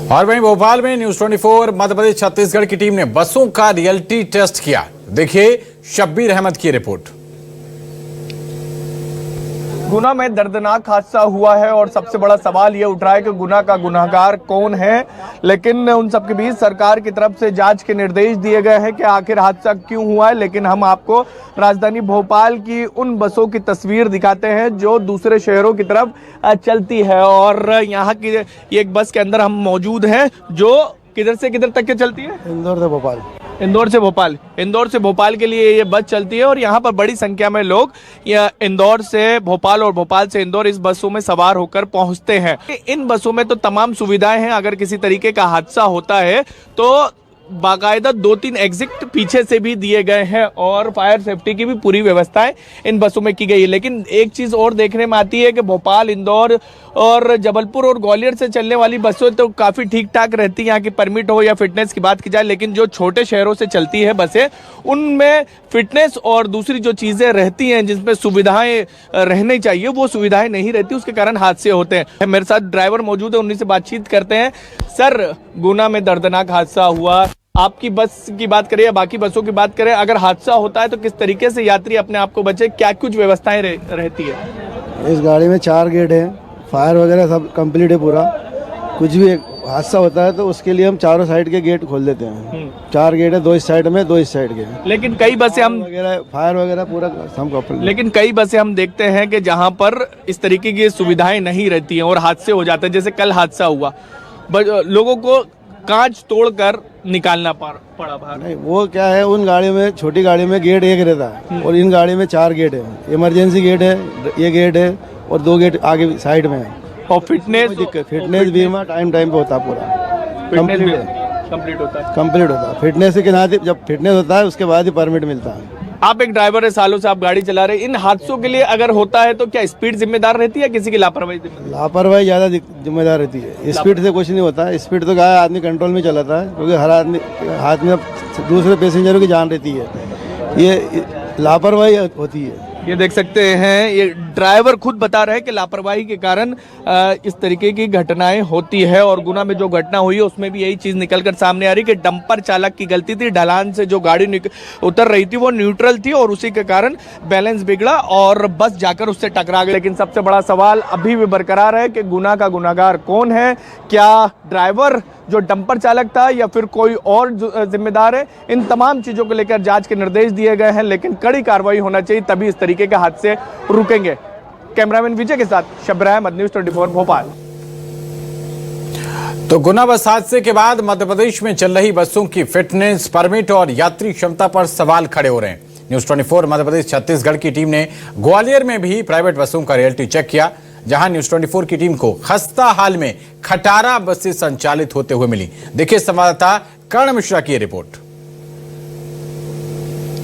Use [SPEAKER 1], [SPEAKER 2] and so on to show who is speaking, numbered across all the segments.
[SPEAKER 1] और वहीं भोपाल में न्यूज 24 मध्य प्रदेश छत्तीसगढ़ की टीम ने बसों का रियलिटी टेस्ट किया। देखिए शब्बीर अहमद की रिपोर्ट।
[SPEAKER 2] गुना में दर्दनाक हादसा हुआ है और सबसे बड़ा सवाल ये उठ रहा है कि गुना का गुनहगार कौन है। लेकिन उन सबके बीच सरकार की तरफ से जांच के निर्देश दिए गए हैं कि आखिर हादसा क्यों हुआ है। लेकिन हम आपको राजधानी भोपाल की उन बसों की तस्वीर दिखाते हैं जो दूसरे शहरों की तरफ चलती है। और यहाँ की एक बस के अंदर हम मौजूद हैं जो किधर से किधर तक के चलती है?
[SPEAKER 3] इंदौर से भोपाल।
[SPEAKER 2] इंदौर से भोपाल। इंदौर से भोपाल के लिए ये बस चलती है और यहाँ पर बड़ी संख्या में लोग इंदौर से भोपाल और भोपाल से इंदौर इस बसों में सवार होकर पहुँचते हैं। इन बसों में तो तमाम सुविधाएं हैं। अगर किसी तरीके का हादसा होता है तो बाकायदा 2-3 एग्जिट पीछे से भी दिए गए हैं और फायर सेफ्टी की भी पूरी व्यवस्थाएं इन बसों में की गई है। लेकिन एक चीज और देखने में आती है कि भोपाल, इंदौर और जबलपुर और ग्वालियर से चलने वाली बसें तो काफी ठीक ठाक रहती है। यहाँ की परमिट हो या फिटनेस की बात की जाए, लेकिन जो छोटे शहरों से चलती है बसें उनमें फिटनेस और दूसरी जो चीजें रहती हैं जिसमें सुविधाएं रहनी चाहिए वो सुविधाएं नहीं रहती, उसके कारण हादसे होते हैं। मेरे साथ ड्राइवर मौजूद है, उन्हीं से बातचीत करते हैं। सर, गुना में दर्दनाक हादसा हुआ, आपकी बस की बात करें या बाकी बसों की बात करें, अगर हादसा होता है तो किस तरीके से यात्री अपने आप को बचे, क्या कुछ व्यवस्थाएं रहती है?
[SPEAKER 3] इस गाड़ी में 4 गेट है, फायर वगैरह सब कंप्लीट है पूरा। कुछ भी हादसा होता है तो उसके लिए हम चारों साइड के गेट खोल देते हैं। 4 गेट है, 2 इस साइड में, 2 इस साइड के।
[SPEAKER 2] लेकिन कई बसें हम
[SPEAKER 3] फायर वगैरह पूरा हम कंप्लीट।
[SPEAKER 2] लेकिन कई बसें हम देखते हैं कि जहां पर इस तरीके की सुविधाएं नहीं रहती हैं और हादसे हो जाते हैं। जैसे कल हादसा हुआ, लोगों को कांच तोड़कर निकालना पड़ा बाहर।
[SPEAKER 3] नहीं, वो क्या है, उन गाड़ी में, छोटी गाड़ी में गेट एक रहता है और इन गाड़ी में 4 गेट है। इमरजेंसी गेट है, ये गेट है और 2 गेट आगे साइड में है।
[SPEAKER 2] और
[SPEAKER 3] फिटनेस बीमा टाइम पे होता है, पूरा
[SPEAKER 2] कंप्लीट होता है।
[SPEAKER 3] कंप्लीट होता है। फिटनेस के साथ जब फिटनेस होता है उसके बाद ही परमिट मिलता है।
[SPEAKER 2] आप एक ड्राइवर है, सालों से आप गाड़ी चला रहे हैं। इन हादसों के लिए अगर होता है तो क्या स्पीड जिम्मेदार रहती है, किसी की लापरवाही?
[SPEAKER 3] लापरवाही ज्यादा जिम्मेदार रहती है। स्पीड से कुछ नहीं होता। स्पीड तो क्या है, आदमी कंट्रोल में चलाता है क्योंकि हर आदमी हाथ में दूसरे पैसेंजरों की जान रहती है। ये लापरवाही होती है।
[SPEAKER 2] ये देख सकते हैं, ये ड्राइवर खुद बता रहे हैं कि लापरवाही के कारण इस तरीके की घटनाएं होती है। और गुना में जो घटना हुई है उसमें भी यही चीज निकलकर सामने आ रही कि डंपर चालक की गलती थी। ढलान से जो गाड़ी उतर रही थी वो न्यूट्रल थी और उसी के कारण बैलेंस बिगड़ा और बस जाकर उससे टकरा गई। लेकिन सबसे बड़ा सवाल अभी भी बरकरार है कि गुना का गुनाहगार कौन है? क्या ड्राइवर जो डंपर चालक था या फिर कोई और जिम्मेदार है? इन तमाम चीजों को लेकर जांच के निर्देश दिए गए हैं, लेकिन कड़ी कार्रवाई होना चाहिए, तभी इस तरीके के हादसे रुकेंगे। कैमरामैन विजय के साथ शब्बीर अहमद, न्यूज 24 भोपाल।
[SPEAKER 1] तो गुना बस हादसे के बाद मध्य प्रदेश में चल रही बसों की फिटनेस, परमिट और यात्री क्षमता पर सवाल खड़े हो रहे हैं। न्यूज 24 मध्य प्रदेश छत्तीसगढ़ की टीम ने ग्वालियर में भी प्राइवेट बसों का रियलिटी चेक किया, जहां न्यूज 24 की टीम को खस्ता हाल में खटारा बसें संचालित होते हुए मिली। देखिए संवाददाता कर्ण मिश्रा की रिपोर्ट।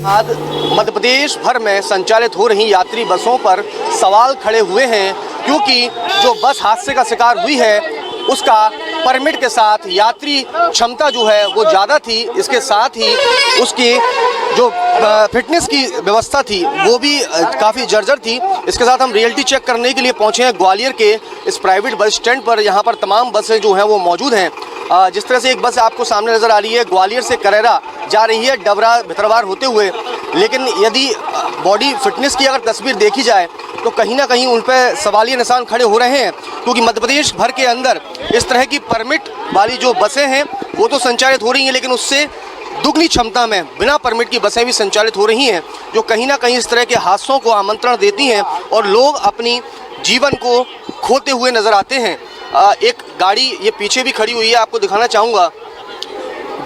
[SPEAKER 4] आज मध्य प्रदेश भर में संचालित हो रही यात्री बसों पर सवाल खड़े हुए हैं, क्योंकि जो बस हादसे का शिकार हुई है उसका परमिट के साथ यात्री क्षमता जो है वो ज़्यादा थी। इसके साथ ही उसकी जो फिटनेस की व्यवस्था थी वो भी काफ़ी जर्जर थी। इसके साथ हम रियलिटी चेक करने के लिए पहुंचे हैं ग्वालियर के इस प्राइवेट बस स्टैंड पर। यहाँ पर तमाम बसें जो हैं वो मौजूद हैं। जिस तरह से एक बस आपको सामने नज़र आ रही है, ग्वालियर से करैरा जा रही है डबरा भितरवार होते हुए। लेकिन यदि बॉडी फिटनेस की अगर तस्वीर देखी जाए तो कहीं ना कहीं उन पर सवालिया निशान खड़े हो रहे हैं, क्योंकि मध्य प्रदेश भर के अंदर इस तरह की परमिट वाली जो बसें हैं वो तो संचालित हो रही हैं, लेकिन उससे दुगनी क्षमता में बिना परमिट की बसें भी संचालित हो रही हैं, जो कहीं ना कहीं इस तरह के हादसों को आमंत्रण देती हैं और लोग अपनी जीवन को खोते हुए नजर आते हैं। एक गाड़ी ये पीछे भी खड़ी हुई है, आपको दिखाना चाहूँगा।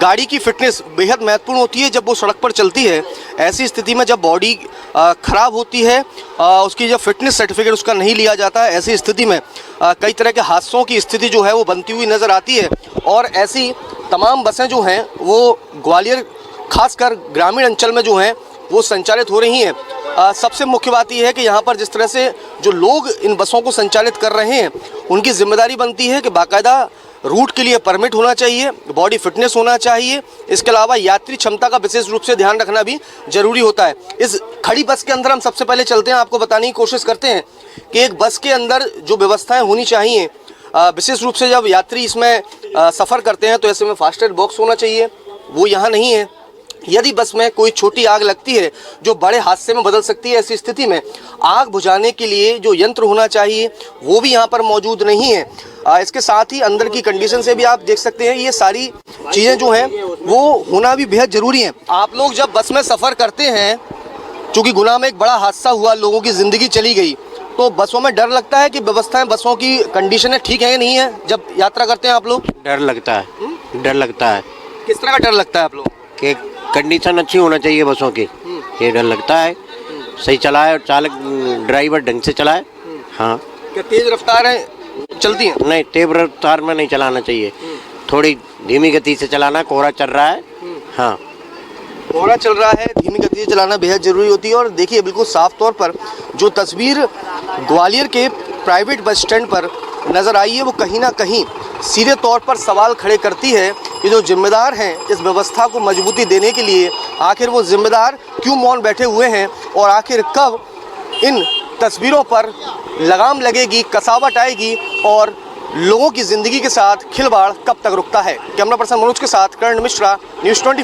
[SPEAKER 4] गाड़ी की फिटनेस बेहद महत्वपूर्ण होती है जब वो सड़क पर चलती है। ऐसी स्थिति में जब बॉडी ख़राब होती है, उसकी जब फिटनेस सर्टिफिकेट उसका नहीं लिया जाता है, ऐसी स्थिति में कई तरह के हादसों की स्थिति जो है वो बनती हुई नज़र आती है। और ऐसी तमाम बसें जो हैं वो ग्वालियर खासकर ग्रामीण अंचल में जो हैं वो संचालित हो रही हैं। सबसे मुख्य बात यह है कि यहाँ पर जिस तरह से जो लोग इन बसों को संचालित कर रहे हैं उनकी जिम्मेदारी बनती है कि बाकायदा रूट के लिए परमिट होना चाहिए, बॉडी फिटनेस होना चाहिए। इसके अलावा यात्री क्षमता का विशेष रूप से ध्यान रखना भी जरूरी होता है। इस खड़ी बस के अंदर हम सबसे पहले चलते हैं, आपको बताने की कोशिश करते हैं कि एक बस के अंदर जो व्यवस्थाएं होनी चाहिए, विशेष रूप से जब यात्री इसमें सफ़र करते हैं तो ऐसे में फास्टेड बॉक्स होना चाहिए, वो यहाँ नहीं है। यदि बस में कोई छोटी आग लगती है जो बड़े हादसे में बदल सकती है, ऐसी स्थिति में आग बुझाने के लिए जो यंत्र होना चाहिए वो भी यहाँ पर मौजूद नहीं है। इसके साथ ही अंदर की कंडीशन से भी आप देख सकते हैं, ये सारी चीज़ें जो हैं वो होना भी बेहद ज़रूरी है। आप लोग जब बस में सफ़र करते हैं, चूँकि गुना में एक बड़ा हादसा हुआ, लोगों की ज़िंदगी चली गई, तो बसों में डर लगता है कि व्यवस्थाएं, बसों की कंडीशनें ठीक है या नहीं है जब यात्रा करते हैं आप लोग?
[SPEAKER 5] डर लगता है, डर लगता है
[SPEAKER 4] किस तरह का डर लगता है आप लोग?
[SPEAKER 5] कि कंडीशन अच्छी होना चाहिए बसों की, ये डर लगता है। सही चलाए और चालक ड्राइवर ढंग से चलाए। हाँ,
[SPEAKER 4] क्या तेज रफ्तारें चलती हैं?
[SPEAKER 5] नहीं, तेज रफ्तार में नहीं चलाना चाहिए, थोड़ी धीमी गति से चलाना। कोहरा चल रहा है। हाँ,
[SPEAKER 4] कोहरा चल रहा है, धीमी गति से चलाना बेहद ज़रूरी होती है। और देखिए बिल्कुल साफ तौर पर जो तस्वीर ग्वालियर के प्राइवेट बस स्टैंड पर नज़र आई है वो कहीं ना कहीं सीधे तौर पर सवाल खड़े करती है कि जो जिम्मेदार हैं इस व्यवस्था को मजबूती देने के लिए, आखिर वो जिम्मेदार क्यों मौन बैठे हुए हैं और आखिर कब इन तस्वीरों पर लगाम लगेगी, कसावट आएगी और लोगों की ज़िंदगी के साथ खिलवाड़ कब तक रुकता है। कैमरा पर्सन मनोज के साथ करण मिश्रा, न्यूज़ 24।